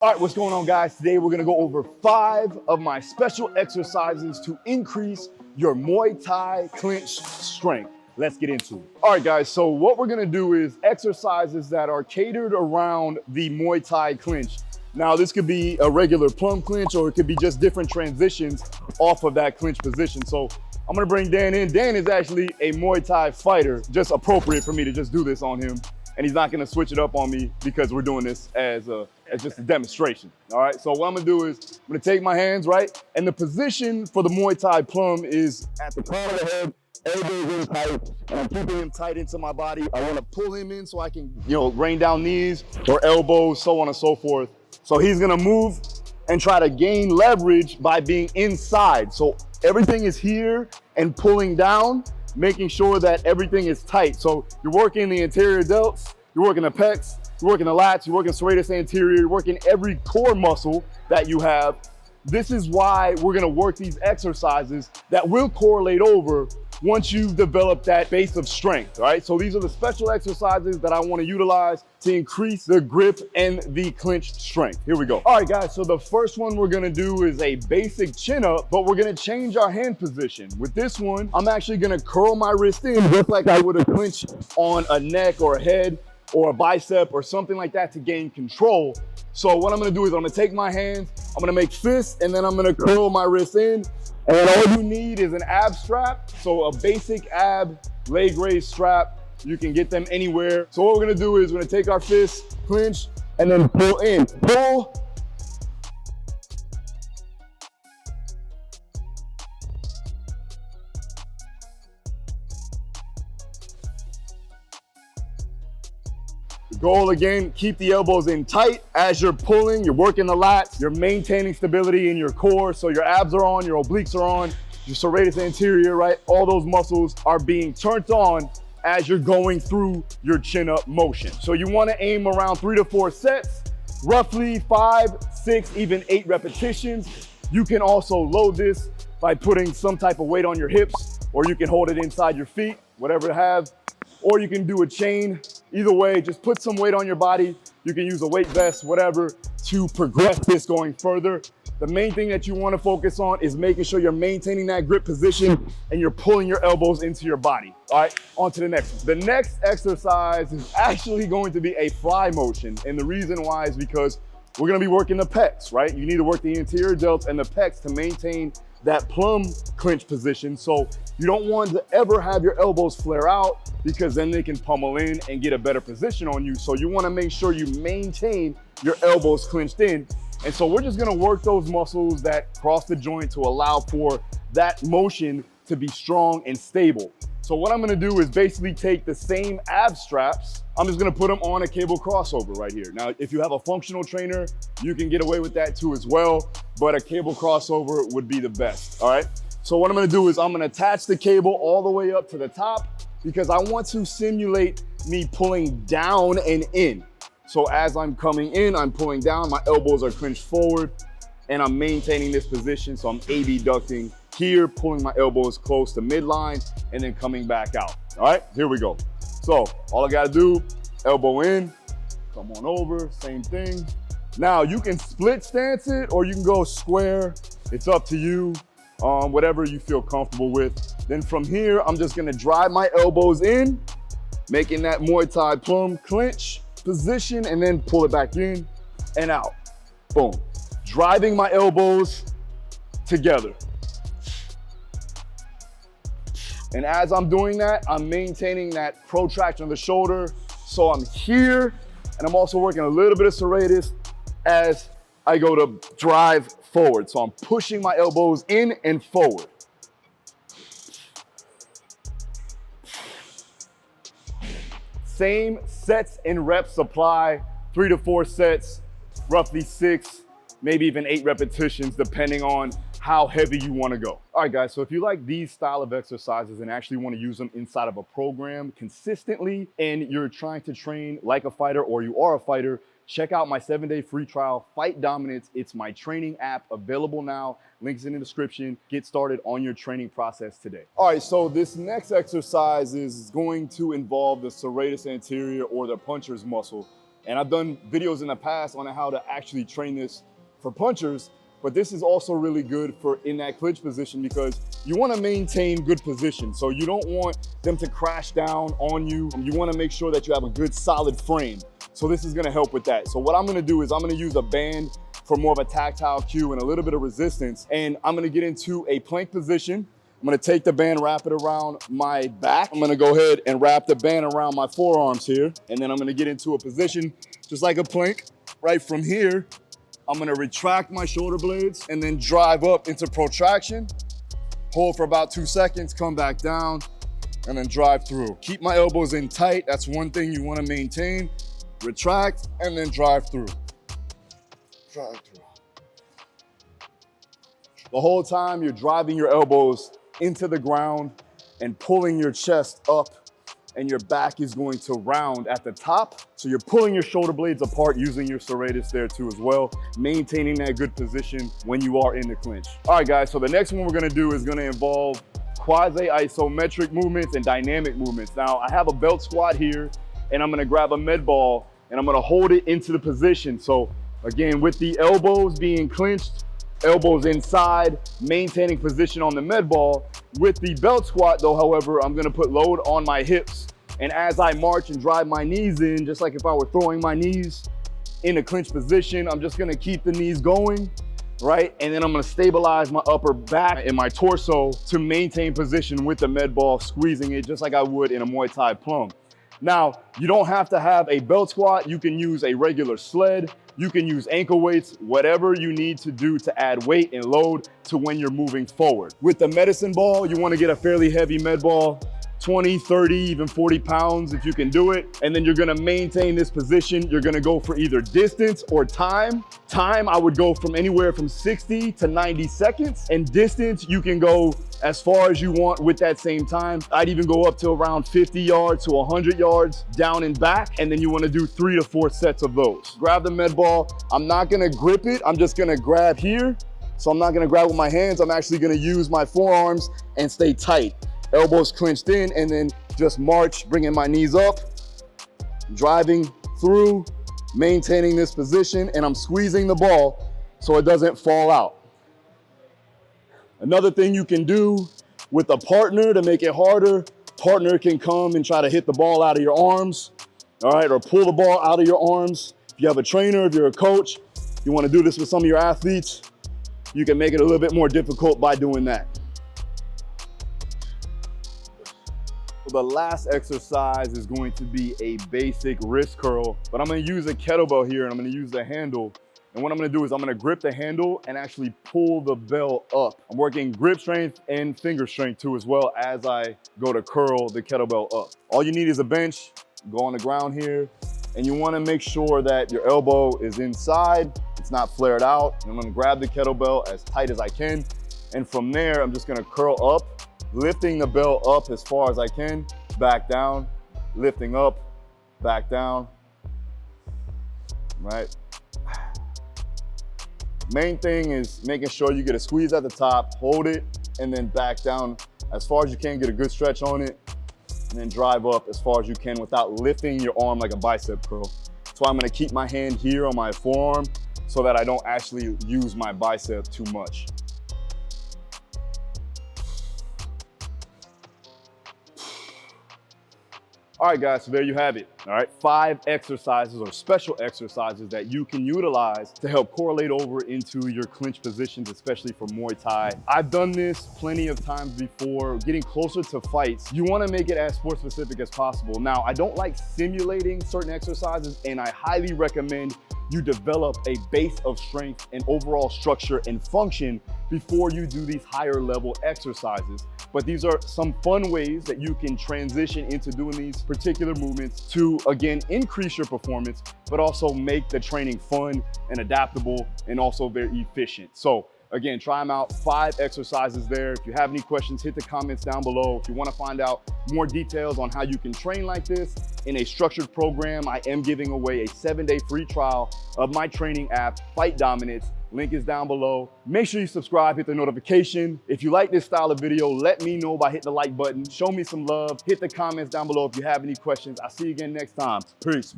All right, what's going on, guys? Today we're gonna go over 5 of my special exercises to increase your Muay Thai clinch strength. Let's get into it. All right, guys, so what we're gonna do is exercises that are catered around the Muay Thai clinch. Now, this could be a regular plum clinch, or it could be just different transitions off of that clinch position. So I'm gonna bring Dan in. Dan is actually a Muay Thai fighter, just appropriate for me to just do this on him. And he's not gonna switch it up on me because we're doing this as just a demonstration, all right? So what I'm gonna do is, I'm gonna take my hands, right? And the position for the Muay Thai plum is at the crown of the head, elbows in tight, and I'm keeping him tight into my body. I wanna pull him in so I can, rain down knees or elbows, so on and so forth. So he's gonna move and try to gain leverage by being inside. So everything is here and pulling down, making sure that everything is tight. So you're working the anterior delts, you're working the pecs, you're working the lats, you're working serratus anterior, you're working every core muscle that you have. This is why we're gonna work these exercises that will correlate over once you've developed that base of strength, all right? So these are the special exercises that I wanna utilize to increase the grip and the clinch strength. Here we go. All right, guys, so the first one we're gonna do is a basic chin up, but we're gonna change our hand position. With this one, I'm actually gonna curl my wrist in just like I would a clinch on a neck or a head or a bicep or something like that to gain control. So what I'm gonna do is I'm gonna take my hands, I'm gonna make fists, and then I'm gonna curl my wrist in. And all you need is an ab strap. So a basic ab leg raise strap. You can get them anywhere. So what we're gonna do is we're gonna take our fists, clinch, and then pull in. Pull. Goal again, keep the elbows in tight. As you're pulling, you're working the lats, you're maintaining stability in your core. So your abs are on, your obliques are on, your serratus anterior, right? All those muscles are being turned on as you're going through your chin up motion. So you wanna aim around 3 to 4 sets, roughly 5, 6, even 8 repetitions. You can also load this by putting some type of weight on your hips, or you can hold it inside your feet, whatever you have. Or you can do a chain. Either way, just put some weight on your body. You can use a weight vest, whatever, to progress this going further. The main thing that you want to focus on is making sure you're maintaining that grip position and you're pulling your elbows into your body. All right, on to the next one. The next exercise is actually going to be a fly motion. And the reason why is because we're gonna be working the pecs, right? You need to work the anterior delts and the pecs to maintain that plum clinch position. So you don't want to ever have your elbows flare out because then they can pummel in and get a better position on you. So you wanna make sure you maintain your elbows clinched in. And so we're just gonna work those muscles that cross the joint to allow for that motion to be strong and stable. So what I'm gonna do is basically take the same ab straps, I'm just gonna put them on a cable crossover right here. Now, if you have a functional trainer, you can get away with that too as well, but a cable crossover would be the best, all right? So what I'm gonna do is I'm gonna attach the cable all the way up to the top because I want to simulate me pulling down and in. So as I'm coming in, I'm pulling down, my elbows are clinched forward, and I'm maintaining this position, so I'm abducting here, pulling my elbows close to midline, and then coming back out. All right, here we go. So all I gotta do, elbow in, come on over, same thing. Now you can split stance it or you can go square. It's up to you, whatever you feel comfortable with. Then from here, I'm just gonna drive my elbows in, making that Muay Thai plum clinch position, and then pull it back in and out. Boom. Driving my elbows together. And as I'm doing that, I'm maintaining that protraction of the shoulder. So I'm here, and I'm also working a little bit of serratus as I go to drive forward. So I'm pushing my elbows in and forward. Same sets and reps apply, 3 to 4 sets, roughly 6, maybe even 8 repetitions, depending on how heavy you want to go. All right, guys, so if you like these style of exercises and actually want to use them inside of a program consistently, and you're trying to train like a fighter or you are a fighter, check out my 7-day free trial, Fight Dominance. It's my training app, available now. Links in the description. Get started on your training process today. All right, so this next exercise is going to involve the serratus anterior or the puncher's muscle. And I've done videos in the past on how to actually train this for punchers, but this is also really good for in that clinch position because you want to maintain good position. So you don't want them to crash down on you. You want to make sure that you have a good solid frame. So this is going to help with that. So what I'm going to do is I'm going to use a band for more of a tactile cue and a little bit of resistance. And I'm going to get into a plank position. I'm going to take the band, wrap it around my back. I'm going to go ahead and wrap the band around my forearms here. And then I'm going to get into a position just like a plank. Right from here, I'm going to retract my shoulder blades and then drive up into protraction. Hold for about 2 seconds, come back down, and then drive through. Keep my elbows in tight. That's one thing you want to maintain. Retract and then drive through. Drive through. The whole time you're driving your elbows into the ground and pulling your chest up, and your back is going to round at the top. So you're pulling your shoulder blades apart using your serratus there too as well, maintaining that good position when you are in the clinch. All right guys, so the next one we're gonna do is gonna involve quasi-isometric movements and dynamic movements. Now I have a belt squat here and I'm gonna grab a med ball and I'm gonna hold it into the position. So again, with the elbows being clinched, elbows inside, maintaining position on the med ball. With the belt squat though, however, I'm gonna put load on my hips. And as I march and drive my knees in, just like if I were throwing my knees in a clinch position, I'm just gonna keep the knees going, right? And then I'm gonna stabilize my upper back and my torso to maintain position with the med ball, squeezing it just like I would in a Muay Thai plum. Now, you don't have to have a belt squat. You can use a regular sled. You can use ankle weights, whatever you need to do to add weight and load to when you're moving forward. With the medicine ball, you want to get a fairly heavy med ball, 20, 30, even 40 pounds if you can do it. And then you're gonna maintain this position. You're gonna go for either distance or time. Time, I would go from anywhere from 60 to 90 seconds. And distance, you can go as far as you want with that same time. I'd even go up to around 50 yards to 100 yards down and back. And then you wanna do 3 to 4 sets of those. Grab the med ball. I'm not gonna grip it. I'm just gonna grab here. So I'm not gonna grab with my hands. I'm actually gonna use my forearms and stay tight. Elbows clinched in, and then just march, bringing my knees up, driving through, maintaining this position, and I'm squeezing the ball so it doesn't fall out. Another thing you can do with a partner to make it harder, partner can come and try to hit the ball out of your arms, all right, or pull the ball out of your arms. If you have a trainer, if you're a coach, you wanna do this with some of your athletes, you can make it a little bit more difficult by doing that. The last exercise is going to be a basic wrist curl, but I'm gonna use a kettlebell here and I'm gonna use the handle. And what I'm gonna do is I'm gonna grip the handle and actually pull the bell up. I'm working grip strength and finger strength too, as well as I go to curl the kettlebell up. All you need is a bench, go on the ground here, and you wanna make sure that your elbow is inside, it's not flared out. And I'm gonna grab the kettlebell as tight as I can. And from there, I'm just gonna curl up, lifting the bell up as far as I can, back down, lifting up, back down, right? Main thing is making sure you get a squeeze at the top, hold it, and then back down as far as you can, get a good stretch on it, and then drive up as far as you can without lifting your arm like a bicep curl. That's why I'm gonna keep my hand here on my forearm so that I don't actually use my bicep too much. All right, guys, so there you have it. All right, 5 exercises or special exercises that you can utilize to help correlate over into your clinch positions, especially for Muay Thai. I've done this plenty of times before. Getting closer to fights, you wanna make it as sport specific as possible. Now, I don't like simulating certain exercises, and I highly recommend you develop a base of strength and overall structure and function before you do these higher level exercises. But these are some fun ways that you can transition into doing these particular movements to, again, increase your performance, but also make the training fun and adaptable and also very efficient. So again, try them out, 5 exercises there. If you have any questions, hit the comments down below. If you wanna find out more details on how you can train like this in a structured program, I am giving away a 7-day free trial of my training app, Fight Dominance. Link is down below. Make sure you subscribe, hit the notification. If you like this style of video, let me know by hitting the like button. Show me some love. Hit the comments down below if you have any questions. I'll see you again next time. Peace.